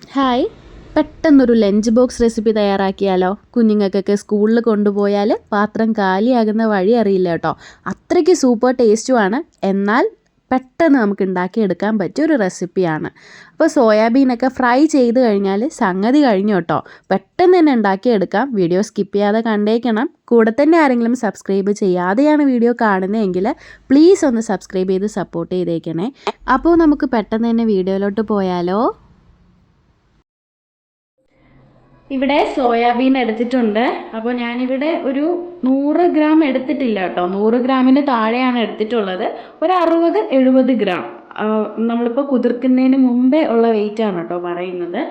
Hi, പെട്ടെന്നൊരു lunch box recipe തയ്യാറാക്കിയാലോ? കുഞ്ഞുങ്ങൾക്കൊക്കെ സ്കൂളിൽ കൊണ്ടുപോയാൽ പാത്രം കാലിയാകുന്ന വഴി അറിയില്ല കേട്ടോ. അത്രയ്ക്ക് സൂപ്പർ ടേസ്റ്റുമാണ്. എന്നാൽ പെട്ടെന്ന് നമുക്ക് ഉണ്ടാക്കിയെടുക്കാൻ പറ്റിയ ഒരു റെസിപ്പിയാണ്. അപ്പോൾ സോയാബീനൊക്കെ ഫ്രൈ ചെയ്ത് കഴിഞ്ഞാൽ സംഗതി കഴിഞ്ഞു കേട്ടോ. പെട്ടെന്ന് തന്നെ ഉണ്ടാക്കിയെടുക്കാം. വീഡിയോ സ്കിപ്പ് ചെയ്യാതെ കണ്ടേക്കണം. കൂടെ തന്നെ ആരെങ്കിലും സബ്സ്ക്രൈബ് ചെയ്യാതെയാണ് വീഡിയോ കാണുന്നതെങ്കിൽ പ്ലീസ് ഒന്ന് സബ്സ്ക്രൈബ് ചെയ്ത് സപ്പോർട്ട് ചെയ്തേക്കണേ. അപ്പോൾ നമുക്ക് പെട്ടെന്ന് തന്നെ വീഡിയോയിലോട്ട് പോയാലോ? ഇവിടെ സോയാബീൻ എടുത്തിട്ടുണ്ട്. അപ്പോൾ ഞാനിവിടെ ഒരു 100 ഗ്രാം എടുത്തിട്ടില്ല കേട്ടോ. 100 ഗ്രാമിന് താഴെയാണ് എടുത്തിട്ടുള്ളത്. ഒരു 60-70 ഗ്രാം. നമ്മളിപ്പോൾ കുതിർക്കുന്നതിന് മുമ്പേ ഉള്ള വെയിറ്റാണ് കേട്ടോ പറയുന്നത്.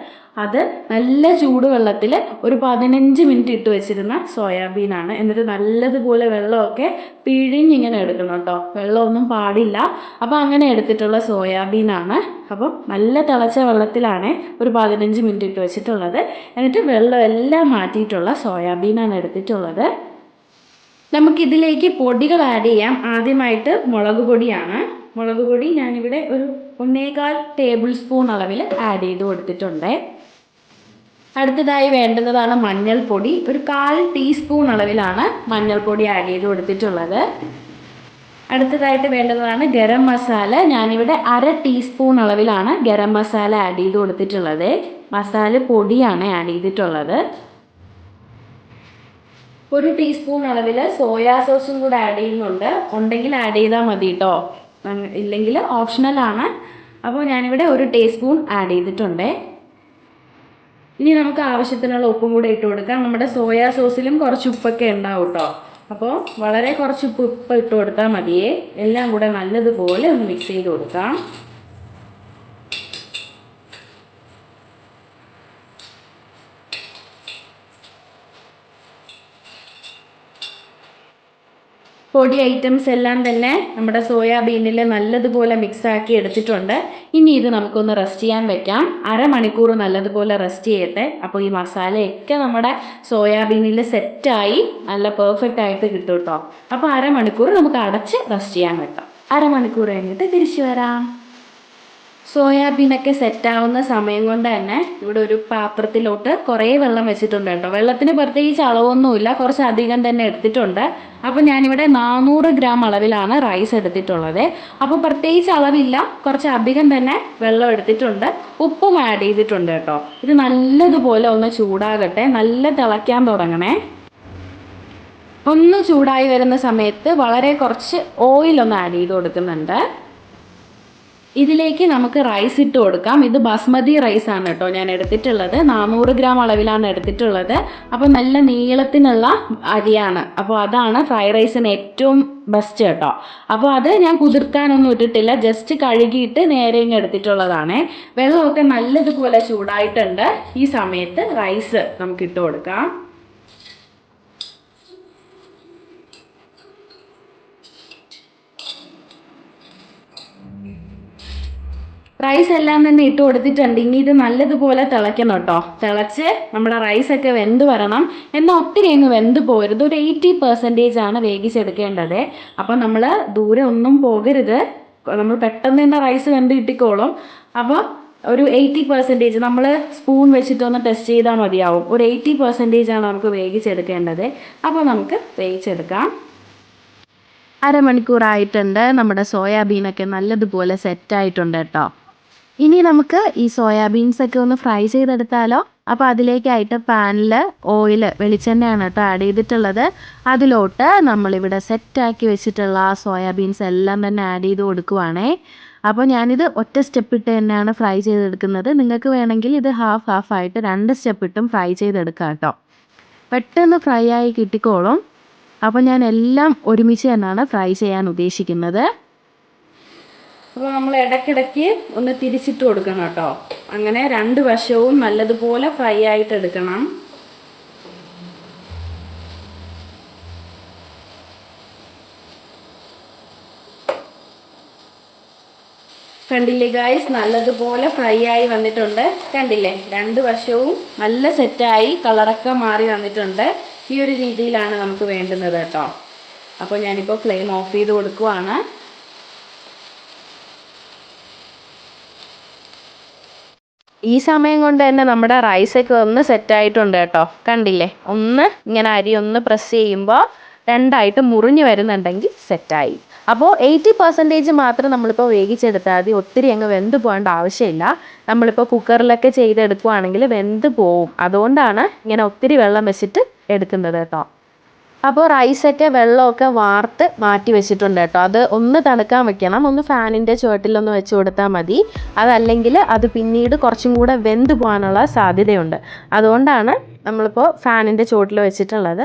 അത് നല്ല ചൂടുവെള്ളത്തിൽ ഒരു 15 മിനിറ്റ് ഇട്ട് വെച്ചിരുന്ന സോയാബീനാണ്. എന്നിട്ട് നല്ലതുപോലെ വെള്ളമൊക്കെ പിഴിഞ്ഞിങ്ങനെ എടുക്കണം കേട്ടോ. വെള്ളമൊന്നും പാടില്ല. അപ്പോൾ അങ്ങനെ എടുത്തിട്ടുള്ള സോയാബീനാണ്. അപ്പോൾ നല്ല തിളച്ച വെള്ളത്തിലാണ് ഒരു 15 മിനിറ്റ് ഇട്ട് വെച്ചിട്ടുള്ളത്. എന്നിട്ട് വെള്ളം എല്ലാം മാറ്റിയിട്ടുള്ള സോയാബീനാണ് എടുത്തിട്ടുള്ളത്. നമുക്കിതിലേക്ക് പൊടികൾ ആഡ് ചെയ്യാം. ആദ്യമായിട്ട് മുളക് പൊടിയാണ്. മുളക് പൊടി ഞാനിവിടെ ഒരു 1.25 ടേബിൾ സ്പൂൺ അളവിൽ ആഡ് ചെയ്ത് കൊടുത്തിട്ടുണ്ട്. അടുത്തതായി വേണ്ടുന്നതാണ് മഞ്ഞൾപ്പൊടി. ഒരു 1/4 ടീസ്പൂൺ അളവിലാണ് മഞ്ഞൾപ്പൊടി ആഡ് ചെയ്ത് കൊടുത്തിട്ടുള്ളത്. അടുത്തതായിട്ട് വേണ്ടുന്നതാണ് ഗരം മസാല. ഞാനിവിടെ 1/2 ടീസ്പൂൺ അളവിലാണ് ഗരം മസാല ആഡ് ചെയ്ത് കൊടുത്തിട്ടുള്ളത്. മസാല പൊടിയാണ് ആഡ് ചെയ്തിട്ടുള്ളത്. 1 ടീസ്പൂൺ അളവിൽ സോയാ സോസും കൂടെ ആഡ് ചെയ്യുന്നുണ്ട്. ഉണ്ടെങ്കിൽ ആഡ് ചെയ്താൽ മതി കേട്ടോ, ഇല്ലെങ്കിൽ ഓപ്ഷണലാണ്. അപ്പോൾ ഞാനിവിടെ 1 ടീസ്പൂൺ ആഡ് ചെയ്തിട്ടുണ്ട്. ഇനി നമുക്ക് ആവശ്യത്തിനുള്ള ഉപ്പും കൂടെ ഇട്ട് കൊടുക്കാം. നമ്മുടെ സോയാ സോസിലും കുറച്ച് ഉപ്പൊക്കെ ഉണ്ടാവും കേട്ടോ. അപ്പോൾ വളരെ കുറച്ച് ഉപ്പ് ഇട്ട് കൊടുത്താൽ മതിയേ. എല്ലാം കൂടെ നല്ലതുപോലെ ഒന്ന് മിക്സ് ചെയ്ത് കൊടുക്കാം. പൊടി ഐറ്റംസ് എല്ലാം തന്നെ നമ്മുടെ സോയാബീനിൽ നല്ലതുപോലെ മിക്സാക്കി എടുത്തിട്ടുണ്ട്. ഇനി ഇത് നമുക്കൊന്ന് റെസ്റ്റ് ചെയ്യാൻ വെക്കാം. അരമണിക്കൂർ നല്ലതുപോലെ റെസ്റ്റ് ചെയ്യട്ടെ. അപ്പോൾ ഈ മസാലയൊക്കെ നമ്മുടെ സോയാബീനിൽ സെറ്റായി നല്ല പെർഫെക്റ്റ് ആയിട്ട് കിട്ടും കേട്ടോ. അപ്പോൾ അരമണിക്കൂർ നമുക്ക് അടച്ച് റെസ്റ്റ് ചെയ്യാൻ വെക്കാം. അരമണിക്കൂർ കഴിഞ്ഞിട്ട് തിരിച്ചു വരാം. സോയാബീനൊക്കെ സെറ്റാവുന്ന സമയം കൊണ്ട് തന്നെ ഇവിടെ ഒരു പാത്രത്തിലോട്ട് കുറേ വെള്ളം വെച്ചിട്ടുണ്ട് കേട്ടോ. വെള്ളത്തിന് പ്രത്യേകിച്ച് അളവൊന്നുമില്ല, കുറച്ച് അധികം തന്നെ എടുത്തിട്ടുണ്ട്. അപ്പോൾ ഞാനിവിടെ 400 ഗ്രാം അളവിലാണ് റൈസ് എടുത്തിട്ടുള്ളത്. അപ്പോൾ പ്രത്യേകിച്ച് അളവില്ല, കുറച്ച് അധികം തന്നെ വെള്ളം എടുത്തിട്ടുണ്ട്. ഉപ്പും ആഡ് ചെയ്തിട്ടുണ്ട് കേട്ടോ. ഇത് നല്ലതുപോലെ ഒന്ന് ചൂടാകട്ടെ. നല്ല തിളയ്ക്കാൻ തുടങ്ങണേ. ഒന്ന് ചൂടായി വരുന്ന സമയത്ത് വളരെ കുറച്ച് ഓയിലൊന്ന് ആഡ് ചെയ്ത് കൊടുക്കുന്നുണ്ട്. ഇതിലേക്ക് നമുക്ക് റൈസ് ഇട്ട് കൊടുക്കാം. ഇത് ബാസ്മതി റൈസ് ആണ് കേട്ടോ ഞാൻ എടുത്തിട്ടുള്ളത്. 400 ഗ്രാം അളവിലാണ് എടുത്തിട്ടുള്ളത്. അപ്പോൾ നല്ല നീളത്തിനുള്ള അരിയാണ്. അപ്പോൾ അതാണ് ഫ്രൈ റൈസിന് ഏറ്റവും ബെസ്റ്റ് കേട്ടോ. അപ്പോൾ അത് ഞാൻ കുതിർക്കാനൊന്നും ഇട്ടിട്ടില്ല, ജസ്റ്റ് കഴുകിയിട്ട് നേരെ ഇങ്ങ് എടുത്തിട്ടുള്ളതാണ്. വെള്ളമൊക്കെ നല്ലതുപോലെ ചൂടായിട്ടുണ്ട്. ഈ സമയത്ത് റൈസ് നമുക്ക് ഇട്ട് കൊടുക്കാം. റൈസ് എല്ലാം തന്നെ ഇട്ട് കൊടുത്തിട്ടുണ്ട്. ഇനി ഇത് നല്ലതുപോലെ തിളയ്ക്കണം കേട്ടോ. തിളച്ച് നമ്മുടെ റൈസൊക്കെ വെന്ത് വരണം. എന്നാൽ ഒത്തിരി അങ്ങ് വെന്ത് പോകരുത്. ഒരു 80% ആണ് വേവിച്ചെടുക്കേണ്ടത്. അപ്പോൾ നമ്മൾ ദൂരെ ഒന്നും പോകരുത്. നമ്മൾ പെട്ടെന്ന് തന്നെ റൈസ് വെന്ത് കിട്ടിക്കോളും. അപ്പോൾ ഒരു 80% നമ്മൾ സ്പൂൺ വെച്ചിട്ടൊന്ന് ടെസ്റ്റ് ചെയ്താൽ മതിയാവും. ഒരു 80% ആണ് നമുക്ക് വേവിച്ചെടുക്കേണ്ടത്. അപ്പോൾ നമുക്ക് വേവിച്ചെടുക്കാം. അരമണിക്കൂറായിട്ടുണ്ട്. നമ്മുടെ സോയാബീനൊക്കെ നല്ലതുപോലെ സെറ്റായിട്ടുണ്ട് കേട്ടോ. ഇനി നമുക്ക് ഈ സോയാബീൻസൊക്കെ ഒന്ന് ഫ്രൈ ചെയ്തെടുത്താലോ? അപ്പോൾ അതിലേക്കായിട്ട് പാനിൽ വെളിച്ചെണ്ണയാണ് കേട്ടോ ആഡ് ചെയ്തിട്ടുള്ളത്. അതിലോട്ട് നമ്മളിവിടെ സെറ്റാക്കി വെച്ചിട്ടുള്ള ആ സോയാബീൻസ് എല്ലാം തന്നെ ആഡ് ചെയ്ത് കൊടുക്കുവാണേ. അപ്പോൾ ഞാനിത് ഒറ്റ സ്റ്റെപ്പ് ഇട്ട് തന്നെയാണ് ഫ്രൈ ചെയ്തെടുക്കുന്നത്. നിങ്ങൾക്ക് വേണമെങ്കിൽ ഇത് ഹാഫ് ആയിട്ട് 2 സ്റ്റെപ്പ് ഇട്ടും ഫ്രൈ ചെയ്തെടുക്കാം കേട്ടോ. പെട്ടെന്ന് ഫ്രൈ ആയി കിട്ടിക്കോളും. അപ്പോൾ ഞാൻ എല്ലാം ഒരുമിച്ച് തന്നെയാണ് ഫ്രൈ ചെയ്യാൻ ഉദ്ദേശിക്കുന്നത്. അപ്പോൾ നമ്മൾ ഇടയ്ക്കിടയ്ക്ക് ഒന്ന് തിരിച്ചിട്ട് കൊടുക്കണം കേട്ടോ. അങ്ങനെ 2 വശവും നല്ലതുപോലെ ഫ്രൈ ആയിട്ട് എടുക്കണം. കണ്ടില്ലേ ഗായ്സ്, നല്ലതുപോലെ ഫ്രൈ ആയി വന്നിട്ടുണ്ട്. കണ്ടില്ലേ, 2 വശവും നല്ല സെറ്റായി കളറൊക്കെ മാറി വന്നിട്ടുണ്ട്. ഈ ഒരു രീതിയിലാണ് നമുക്ക് വേണ്ടുന്നത് കേട്ടോ. അപ്പോൾ ഞാനിപ്പോൾ ഫ്ലെയിം ഓഫ് ചെയ്ത് കൊടുക്കുവാണ്. ഈ സമയം കൊണ്ട് തന്നെ നമ്മുടെ റൈസൊക്കെ ഒന്ന് സെറ്റായിട്ടുണ്ട് കേട്ടോ. കണ്ടില്ലേ, ഒന്ന് ഇങ്ങനെ അരി ഒന്ന് പ്രസ് ചെയ്യുമ്പോൾ രണ്ടായിട്ട് മുറിഞ്ഞ് വരുന്നുണ്ടെങ്കിൽ സെറ്റായി. അപ്പോൾ 80% മാത്രം നമ്മളിപ്പോൾ വേവിച്ചെടുത്താൽ മതി. ഒത്തിരി അങ്ങ് വെന്ത് പോകേണ്ട ആവശ്യമില്ല. നമ്മളിപ്പോൾ കുക്കറിലൊക്കെ ചെയ്തെടുക്കുകയാണെങ്കിൽ വെന്ത് പോവും. അതുകൊണ്ടാണ് ഇങ്ങനെ ഒത്തിരി വെള്ളം വെച്ചിട്ട് എടുക്കുന്നത് കേട്ടോ. അപ്പോൾ റൈസൊക്കെ വെള്ളമൊക്കെ വാർത്ത് മാറ്റി വെച്ചിട്ടുണ്ട് കേട്ടോ. അത് ഒന്ന് തണുക്കാൻ വെക്കണം. ഒന്ന് ഫാനിൻ്റെ ചുവട്ടിലൊന്ന് വെച്ച് കൊടുത്താൽ മതി. അതല്ലെങ്കിൽ അത് പിന്നീട് കുറച്ചും കൂടെ വെന്ത് പോകാനുള്ള സാധ്യതയുണ്ട്. അതുകൊണ്ടാണ് നമ്മളിപ്പോൾ ഫാനിൻ്റെ ചുവട്ടിൽ വെച്ചിട്ടുള്ളത്.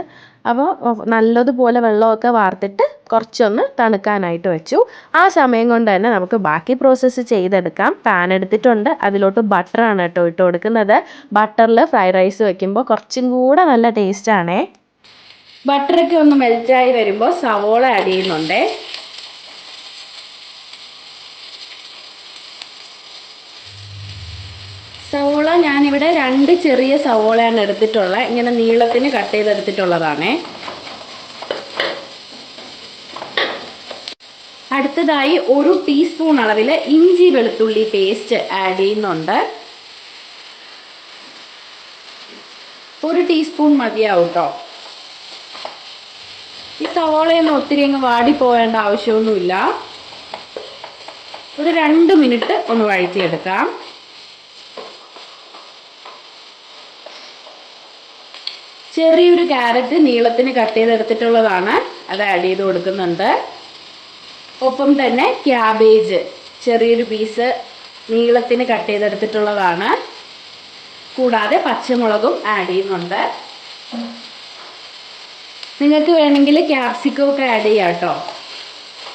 അപ്പോൾ നല്ലതുപോലെ വെള്ളമൊക്കെ വാർത്തിട്ട് കുറച്ചൊന്ന് തണുക്കാനായിട്ട് വെച്ചു. ആ സമയം കൊണ്ട് തന്നെ നമുക്ക് ബാക്കി പ്രോസസ്സ് ചെയ്തെടുക്കാം. പാൻ എടുത്തിട്ടുണ്ട്, അതിലോട്ട് ബട്ടറാണ് കേട്ടോ ഇട്ട് കൊടുക്കുന്നത്. ബട്ടറിൽ ഫ്രൈഡ് റൈസ് വെക്കുമ്പോൾ കുറച്ചും കൂടെ നല്ല ടേസ്റ്റാണേ. ബട്ടറൊക്കെ ഒന്ന് മെൽറ്റായി വരുമ്പോൾ സവോള ആഡ് ചെയ്യുന്നുണ്ട്. സവോള ഞാനിവിടെ 2 ചെറിയ സവോളയാണ് എടുത്തിട്ടുള്ളത്. ഇങ്ങനെ നീളത്തിന് കട്ട് ചെയ്തെടുത്തിട്ടുള്ളതാണേ. അടുത്തതായി 1 ടീസ്പൂൺ അളവിൽ ഇഞ്ചി വെളുത്തുള്ളി പേസ്റ്റ് ആഡ് ചെയ്യുന്നുണ്ട്. 1 ടീസ്പൂൺ മതിയാവും കേട്ടോ. ഈ സവോളയൊന്നും ഒത്തിരി അങ്ങ് വാടിപ്പോവേണ്ട ആവശ്യമൊന്നുമില്ല. ഒരു 2 മിനിറ്റ് ഒന്ന് വഴറ്റിയെടുക്കാം. ചെറിയൊരു ക്യാരറ്റ് നീളത്തിന് കട്ട് ചെയ്തെടുത്തിട്ടുള്ളതാണ്, അത് ആഡ് ചെയ്ത് കൊടുക്കുന്നുണ്ട്. ഒപ്പം തന്നെ ക്യാബേജ് ചെറിയൊരു പീസ് നീളത്തിന് കട്ട് ചെയ്തെടുത്തിട്ടുള്ളതാണ്. കൂടാതെ പച്ചമുളകും ആഡ് ചെയ്യുന്നുണ്ട്. നിങ്ങൾക്ക് വേണമെങ്കിൽ ക്യാപ്സിക്കം ഒക്കെ ആഡ് ചെയ്യാം കേട്ടോ.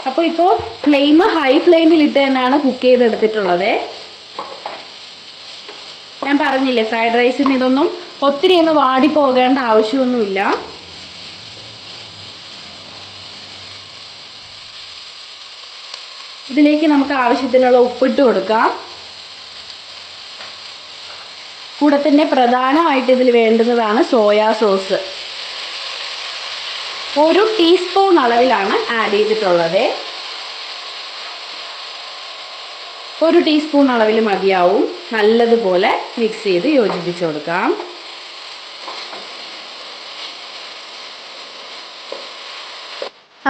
അപ്പോൾ ഇപ്പോൾ ഫ്ലെയിം ഹൈ ഫ്ലെയിമിലിട്ട് തന്നെയാണ് കുക്ക് ചെയ്തെടുത്തിട്ടുള്ളത്. ഞാൻ പറഞ്ഞില്ലേ, ഫ്രൈഡ് റൈസിന് ഇതൊന്നും ഒത്തിരി ഒന്ന് വാടി പോകേണ്ട ആവശ്യമൊന്നുമില്ല. ഇതിലേക്ക് നമുക്ക് ആവശ്യത്തിനുള്ള ഉപ്പിട്ട് കൊടുക്കാം. കൂടെ തന്നെ പ്രധാനമായിട്ട് ഇതിൽ വേണ്ടുന്നതാണ് സോയാ സോസ്. 1 ടീസ്പൂൺ അളവിലാണ് ആഡ് ചെയ്തിട്ടുള്ളത്. 1 ടീസ്പൂൺ അളവിൽ മതിയാവും. നല്ലതുപോലെ മിക്സ് ചെയ്ത് യോജിപ്പിച്ച് കൊടുക്കാം.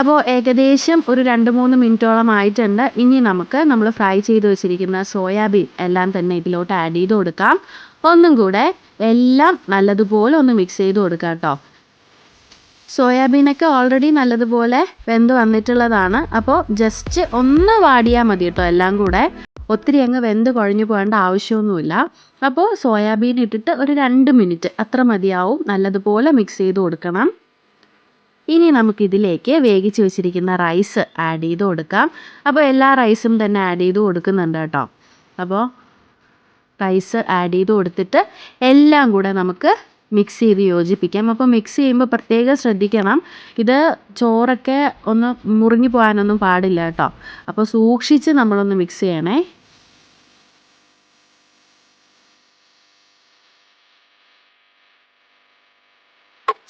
അപ്പോൾ ഏകദേശം ഒരു 2-3 മിനിറ്റോളം ആയിട്ടുണ്ട്. ഇനി നമുക്ക് നമ്മൾ ഫ്രൈ ചെയ്ത് വെച്ചിരിക്കുന്ന സോയാബീൻ എല്ലാം തന്നെ ഇതിലോട്ട് ആഡ് ചെയ്ത് കൊടുക്കാം. ഒന്നും കൂടെ എല്ലാം നല്ലതുപോലെ ഒന്ന് മിക്സ് ചെയ്ത് കൊടുക്കാം കേട്ടോ. സോയാബീനൊക്കെ ഓൾറെഡി നല്ലതുപോലെ വെന്ത് വന്നിട്ടുള്ളതാണ്. അപ്പോൾ ജസ്റ്റ് ഒന്ന് വാടിയാൽ മതി കേട്ടോ. എല്ലാം കൂടെ ഒത്തിരി അങ്ങ് വെന്ത് കുഴഞ്ഞു പോകേണ്ട ആവശ്യമൊന്നുമില്ല. അപ്പോൾ സോയാബീൻ ഇട്ടിട്ട് ഒരു 2 മിനിറ്റ് അത്ര മതിയാവും. നല്ലതുപോലെ മിക്സ് ചെയ്ത് കൊടുക്കണം. ഇനി നമുക്കിതിലേക്ക് വേവിച്ച് വെച്ചിരിക്കുന്ന റൈസ് ആഡ് ചെയ്ത് കൊടുക്കാം. അപ്പോൾ എല്ലാ റൈസും തന്നെ ആഡ് ചെയ്ത് കൊടുക്കുന്നുണ്ട് കേട്ടോ. അപ്പോൾ റൈസ് ആഡ് ചെയ്ത് കൊടുത്തിട്ട് എല്ലാം കൂടെ നമുക്ക് മിക്സ് ചെയ്ത് യോജിപ്പിക്കാം. അപ്പോൾ മിക്സ് ചെയ്യുമ്പോൾ പ്രത്യേകം ശ്രദ്ധിക്കണം, ഇത് ചോറൊക്കെ ഒന്ന് മുറിഞ്ഞു പോകാനൊന്നും പാടില്ല കേട്ടോ. അപ്പോൾ സൂക്ഷിച്ച് നമ്മളൊന്ന് മിക്സ് ചെയ്യണേ.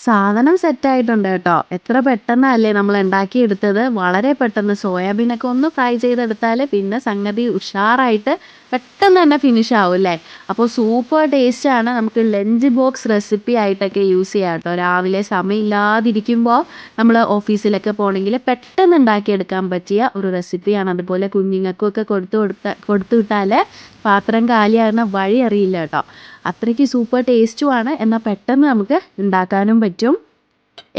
സാധനം സെറ്റായിട്ടുണ്ട് കേട്ടോ. എത്ര പെട്ടെന്നല്ലേ നമ്മൾ ഉണ്ടാക്കിയെടുത്തത്. വളരെ പെട്ടെന്ന് സോയാബീനൊക്കെ ഒന്ന് ഫ്രൈ ചെയ്തെടുത്താൽ പിന്നെ സംഗതി ഉഷാറായിട്ട് പെട്ടെന്ന് തന്നെ ഫിനിഷ് ആവും അല്ലേ. അപ്പോൾ സൂപ്പർ ടേസ്റ്റാണ്. നമുക്ക് ലഞ്ച് ബോക്സ് റെസിപ്പി ആയിട്ടൊക്കെ യൂസ് ചെയ്യാം കേട്ടോ. രാവിലെ സമയമില്ലാതിരിക്കുമ്പോൾ നമ്മൾ ഓഫീസിലൊക്കെ പോകണമെങ്കിൽ പെട്ടെന്ന് ഉണ്ടാക്കിയെടുക്കാൻ പറ്റിയ ഒരു റെസിപ്പിയാണ്. അതുപോലെ കുഞ്ഞുങ്ങൾക്കൊക്കെ കൊടുത്തു വിട്ടാൽ പാത്രം കാലിയാകുന്ന വഴി അറിയില്ല കേട്ടോ. അത്രയ്ക്ക് സൂപ്പർ ടേസ്റ്റുമാണ്. എന്നാൽ പെട്ടെന്ന് നമുക്ക് ഉണ്ടാക്കാനും പറ്റും.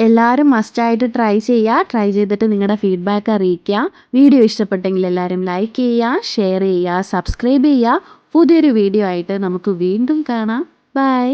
എല്ലാവരും മസ്റ്റായിട്ട് ട്രൈ ചെയ്യുക. ട്രൈ ചെയ്തിട്ട് നിങ്ങളുടെ ഫീഡ്ബാക്ക് അറിയിക്കുക. വീഡിയോ ഇഷ്ടപ്പെട്ടെങ്കിൽ എല്ലാവരും ലൈക്ക് ചെയ്യുക, ഷെയർ ചെയ്യുക, സബ്സ്ക്രൈബ് ചെയ്യുക. പുതിയൊരു വീഡിയോ ആയിട്ട് നമുക്ക് വീണ്ടും കാണാം. ബൈ.